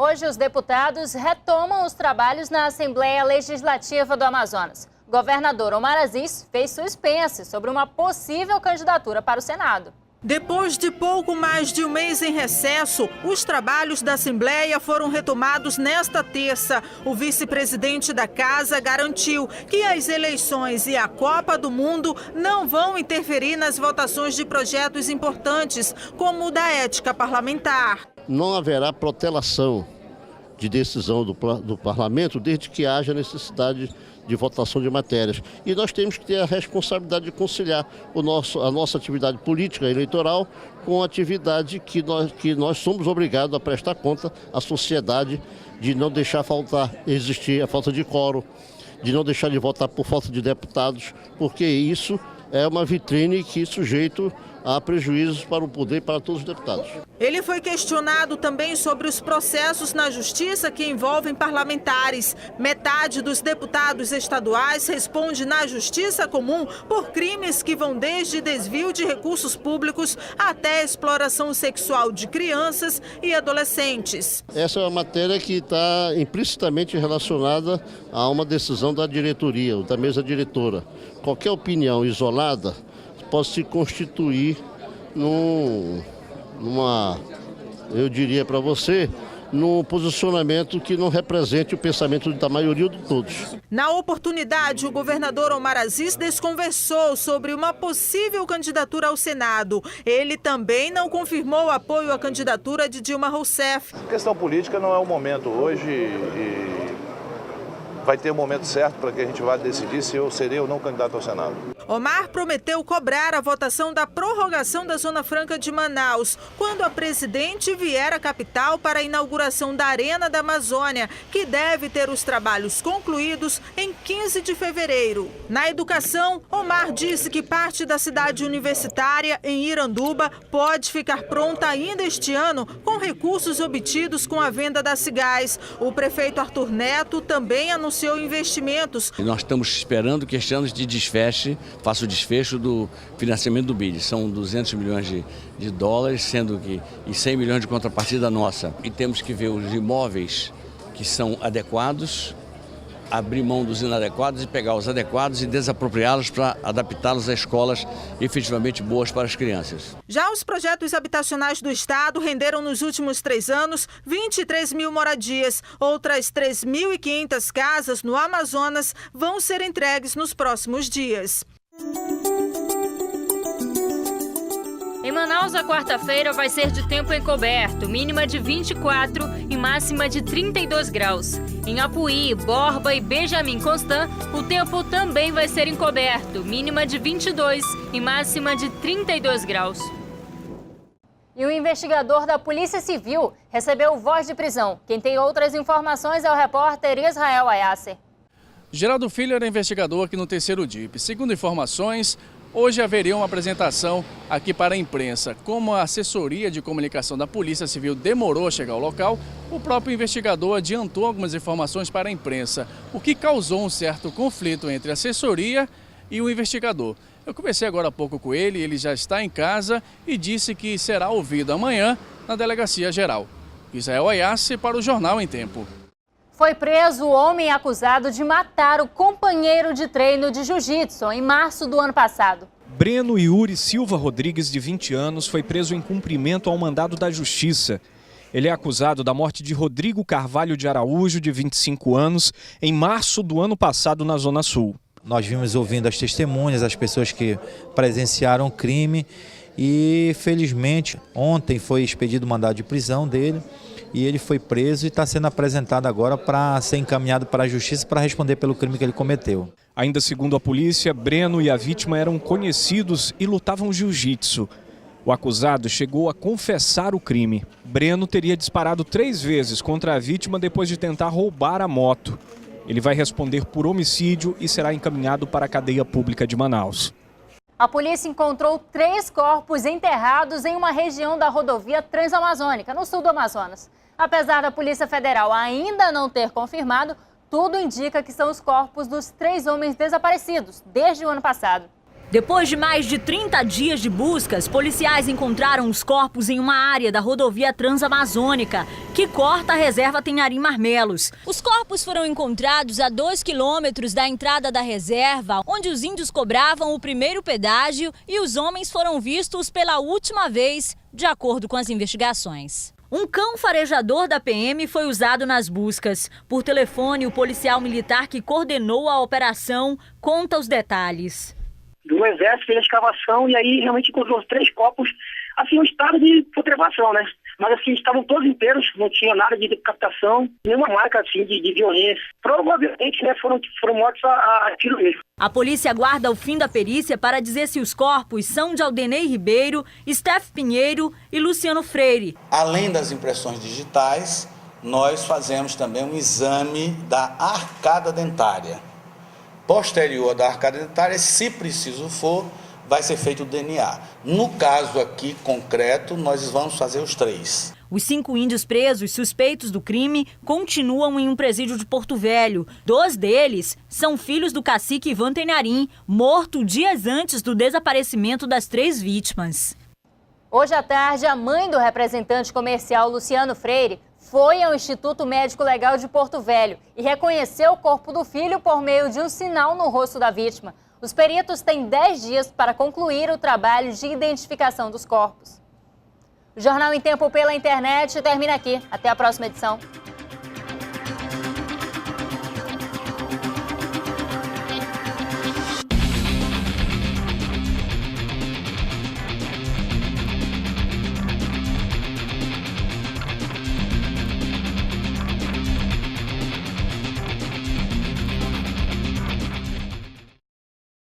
Hoje, os deputados retomam os trabalhos na Assembleia Legislativa do Amazonas. O governador Omar Aziz fez suspense sobre uma possível candidatura para o Senado. Depois de pouco mais de um mês em recesso, os trabalhos da Assembleia foram retomados nesta terça. O vice-presidente da Casa garantiu que as eleições e a Copa do Mundo não vão interferir nas votações de projetos importantes, como o da ética parlamentar. Não haverá protelação de decisão do parlamento desde que haja necessidade de votação de matérias. E nós temos que ter a responsabilidade de conciliar a nossa atividade política eleitoral com a atividade que nós somos obrigados a prestar conta à sociedade, de não deixar existir a falta de quórum, de não deixar de votar por falta de deputados, porque isso é uma vitrine que sujeito a prejuízos para o poder e para todos os deputados. Ele foi questionado também sobre os processos na Justiça que envolvem parlamentares. Metade dos deputados estaduais responde na Justiça Comum por crimes que vão desde desvio de recursos públicos até exploração sexual de crianças e adolescentes. Essa é uma matéria que está implicitamente relacionada a uma decisão da diretoria, da mesa diretora. Qualquer opinião isolada pode se constituir eu diria para você, num posicionamento que não represente o pensamento da maioria de todos. Na oportunidade, o governador Omar Aziz desconversou sobre uma possível candidatura ao Senado. Ele também não confirmou o apoio à candidatura de Dilma Rousseff. A questão política não é o momento hoje e vai ter o momento certo para que a gente vá decidir se eu serei ou não candidato ao Senado. Omar prometeu cobrar a votação da prorrogação da Zona Franca de Manaus, quando a presidente vier à capital para a inauguração da Arena da Amazônia, que deve ter os trabalhos concluídos em 15 de fevereiro. Na educação, Omar disse que parte da cidade universitária, em Iranduba, pode ficar pronta ainda este ano com recursos obtidos com a venda da Cigás. O prefeito Arthur Neto também anunciou investimentos. Nós estamos esperando que este ano faça o desfecho do financiamento do BID. São 200 milhões de dólares, sendo que 100 milhões de contrapartida nossa. E temos que ver os imóveis que são adequados, abrir mão dos inadequados e pegar os adequados e desapropriá-los para adaptá-los a escolas efetivamente boas para as crianças. Já os projetos habitacionais do Estado renderam nos últimos 3 anos 23 mil moradias. Outras 3.500 casas no Amazonas vão ser entregues nos próximos dias. Em Manaus, a quarta-feira vai ser de tempo encoberto, mínima de 24 e máxima de 32 graus. Em Apuí, Borba e Benjamin Constant, o tempo também vai ser encoberto, mínima de 22 e máxima de 32 graus. E o investigador da Polícia Civil recebeu voz de prisão. Quem tem outras informações é o repórter Israel Ayasser. Geraldo Filho era investigador aqui no 3º DIP. Segundo informações, hoje haveria uma apresentação aqui para a imprensa. Como a assessoria de comunicação da Polícia Civil demorou a chegar ao local, o próprio investigador adiantou algumas informações para a imprensa, o que causou um certo conflito entre a assessoria e o investigador. Eu conversei agora há pouco com ele já está em casa e disse que será ouvido amanhã na Delegacia Geral. Israel Ayasser para o Jornal em Tempo. Foi preso o homem acusado de matar o companheiro de treino de jiu-jitsu em março do ano passado. Breno Yuri Silva Rodrigues, de 20 anos, foi preso em cumprimento ao mandado da Justiça. Ele é acusado da morte de Rodrigo Carvalho de Araújo, de 25 anos, em março do ano passado na Zona Sul. Nós vimos ouvindo as testemunhas, as pessoas que presenciaram o crime e, felizmente, ontem foi expedido o mandado de prisão dele. E ele foi preso e está sendo apresentado agora para ser encaminhado para a Justiça para responder pelo crime que ele cometeu. Ainda segundo a polícia, Breno e a vítima eram conhecidos e lutavam jiu-jitsu. O acusado chegou a confessar o crime. Breno teria disparado 3 vezes contra a vítima depois de tentar roubar a moto. Ele vai responder por homicídio e será encaminhado para a cadeia pública de Manaus. A polícia encontrou 3 corpos enterrados em uma região da rodovia Transamazônica, no sul do Amazonas. Apesar da Polícia Federal ainda não ter confirmado, tudo indica que são os corpos dos 3 homens desaparecidos desde o ano passado. Depois de mais de 30 dias de buscas, policiais encontraram os corpos em uma área da rodovia Transamazônica, que corta a reserva Tenharim-Marmelos. Os corpos foram encontrados a 2 quilômetros da entrada da reserva, onde os índios cobravam o primeiro pedágio e os homens foram vistos pela última vez, de acordo com as investigações. Um cão farejador da PM foi usado nas buscas. Por telefone, o policial militar que coordenou a operação conta os detalhes. Do Exército fez a escavação e aí realmente encontrou 3 corpos, assim, um estado de putrefação, né? Mas assim, estavam todos inteiros, não tinha nada de decapitação, nenhuma marca assim de violência. Provavelmente, né, foram mortos a tiro mesmo. A polícia aguarda o fim da perícia para dizer se os corpos são de Aldenei Ribeiro, Steph Pinheiro e Luciano Freire. Além das impressões digitais, nós fazemos também um exame da arcada dentária. Posterior da arcada dentária, se preciso for, vai ser feito o DNA. No caso aqui concreto, nós vamos fazer os 3. Os 5 índios presos suspeitos do crime continuam em um presídio de Porto Velho. 2 deles são filhos do cacique Ivan Tenharim, morto dias antes do desaparecimento das 3 vítimas. Hoje à tarde, a mãe do representante comercial Luciano Freire foi ao Instituto Médico Legal de Porto Velho e reconheceu o corpo do filho por meio de um sinal no rosto da vítima. Os peritos têm 10 dias para concluir o trabalho de identificação dos corpos. O Jornal em Tempo pela internet termina aqui. Até a próxima edição.